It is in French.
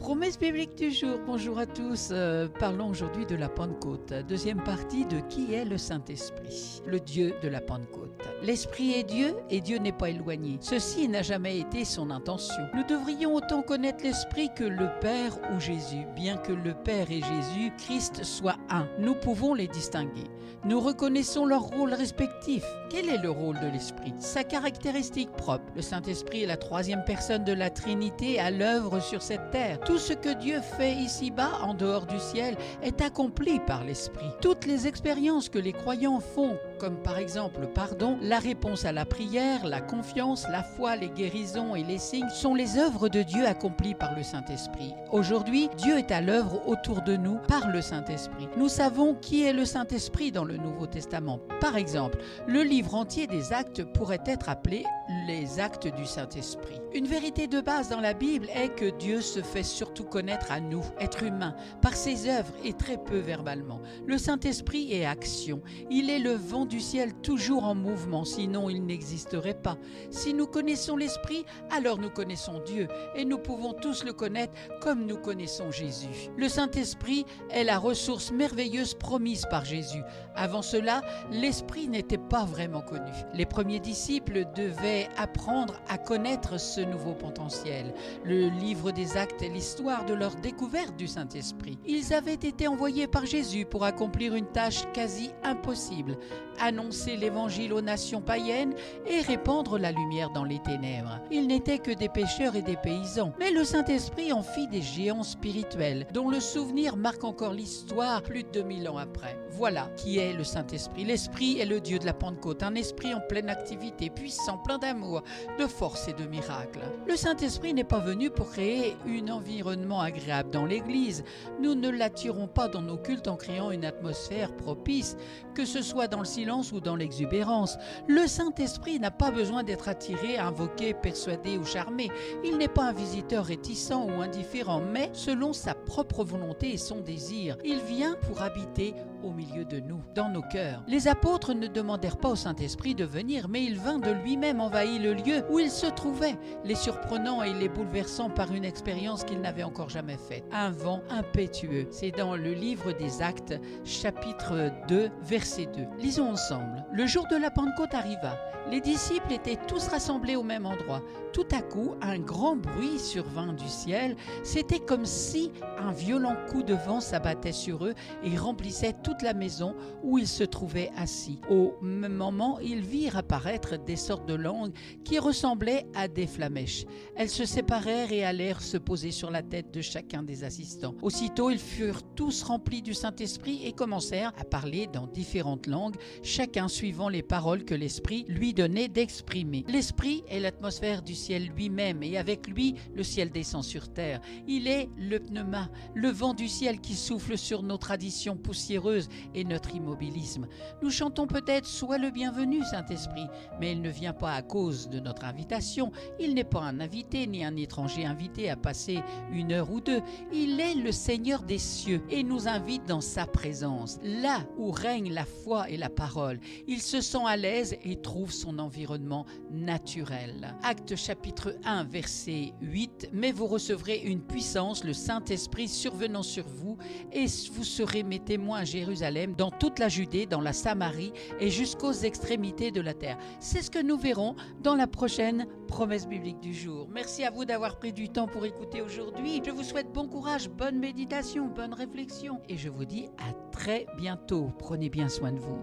Promesse biblique du jour, bonjour à tous. Parlons aujourd'hui de la Pentecôte, deuxième partie de qui est le Saint-Esprit, le Dieu de la Pentecôte. L'Esprit est Dieu et Dieu n'est pas éloigné. Ceci n'a jamais été son intention. Nous devrions autant connaître l'Esprit que le Père ou Jésus, bien que le Père et Jésus, Christ, soient un. Nous pouvons les distinguer. Nous reconnaissons leur rôle respectif. Quel est le rôle de l'Esprit? Sa caractéristique propre. Le Saint-Esprit est la troisième personne de la Trinité à l'œuvre sur cette terre. Tout ce que Dieu fait ici-bas, en dehors du ciel, est accompli par l'Esprit. Toutes les expériences que les croyants font, comme par exemple le pardon, la réponse à la prière, la confiance, la foi, les guérisons et les signes, sont les œuvres de Dieu accomplies par le Saint-Esprit. Aujourd'hui, Dieu est à l'œuvre autour de nous par le Saint-Esprit. Nous savons qui est le Saint-Esprit dans le Nouveau Testament. Par exemple, le livre entier des Actes pourrait être appelé les Actes du Saint-Esprit. Une vérité de base dans la Bible est que Dieu se fait surtout connaître à nous, êtres humains, par ses œuvres et très peu verbalement. Le Saint-Esprit est action. Il est le vent du ciel toujours en mouvement, sinon il n'existerait pas. Si nous connaissons l'Esprit, alors nous connaissons Dieu et nous pouvons tous le connaître comme nous connaissons Jésus. Le Saint-Esprit est la ressource merveilleuse promise par Jésus. Avant cela, l'Esprit n'était pas vraiment connu. Les premiers disciples devaient apprendre à connaître ce nouveau potentiel. Le livre des Actes est l'histoire de leur découverte du Saint-Esprit. Ils avaient été envoyés par Jésus pour accomplir une tâche quasi impossible, annoncer l'Évangile aux nations païennes et répandre la lumière dans les ténèbres. Ils n'étaient que des pêcheurs et des paysans, mais le Saint-Esprit en fit des géants spirituels, dont le souvenir marque encore l'histoire plus de 2000 ans après. Voilà qui est le Saint-Esprit. L'Esprit est le Dieu de la Pentecôte, un esprit en pleine activité, puissant, plein d'amour, de force et de miracles. Le Saint-Esprit n'est pas venu pour créer un environnement agréable dans l'Église. Nous ne l'attirons pas dans nos cultes en créant une atmosphère propice, que ce soit dans le silence ou dans l'exubérance. Le Saint-Esprit n'a pas besoin d'être attiré, invoqué, persuadé ou charmé. Il n'est pas un visiteur réticent ou indifférent, mais selon sa propre volonté et son désir. Il vient pour habiter au milieu de nous, dans nos cœurs. Les apôtres ne demandèrent pas au Saint-Esprit de venir, mais il vint de lui-même envahir le lieu où il se trouvait, les surprenant et les bouleversant par une expérience qu'ils n'avaient encore jamais faite. Un vent impétueux. C'est dans le livre des Actes, chapitre 2, verset 2. Lisons ensemble. Le jour de la Pentecôte arriva. Les disciples étaient tous rassemblés au même endroit. Tout à coup, un grand bruit survint du ciel. C'était comme si un violent coup de vent s'abattait sur eux et remplissait toute la maison où ils se trouvaient assis. Au même moment, ils virent apparaître des sortes de langues qui ressemblaient à des flammèches. Elles se séparèrent et allèrent se poser sur la tête de chacun des assistants. Aussitôt, ils furent tous remplis du Saint-Esprit et commencèrent à parler dans différentes langues, chacun suivant les paroles que l'Esprit lui donnait d'exprimer. L'Esprit est l'atmosphère du ciel lui-même et avec lui, le ciel descend sur terre. Il est le pneuma, le vent du ciel qui souffle sur nos traditions poussiéreuses et notre immobilisme. Nous chantons peut-être « Sois le bienvenu, Saint-Esprit », mais il ne vient pas à cause de notre invitation. Il n'est pas un invité ni un étranger invité à passer une heure ou deux. Il est le Seigneur des cieux et nous invite dans sa présence, là où règne la foi et la parole. Il se sent à l'aise et trouve son environnement naturel. Acte chapitre 1, verset 8. « Mais vous recevrez une puissance, le Saint-Esprit survenant sur vous, et vous serez mes témoins à Jérusalem, dans toute la Judée, dans la Samarie et jusqu'aux extrémités de la terre. » C'est ce que nous verrons dans la prochaine promesse biblique du jour. Merci à vous d'avoir pris du temps pour écouter aujourd'hui. Je vous souhaite bon courage, bonne méditation, bonne réflexion et je vous dis à très bientôt. Prenez bien soin de vous.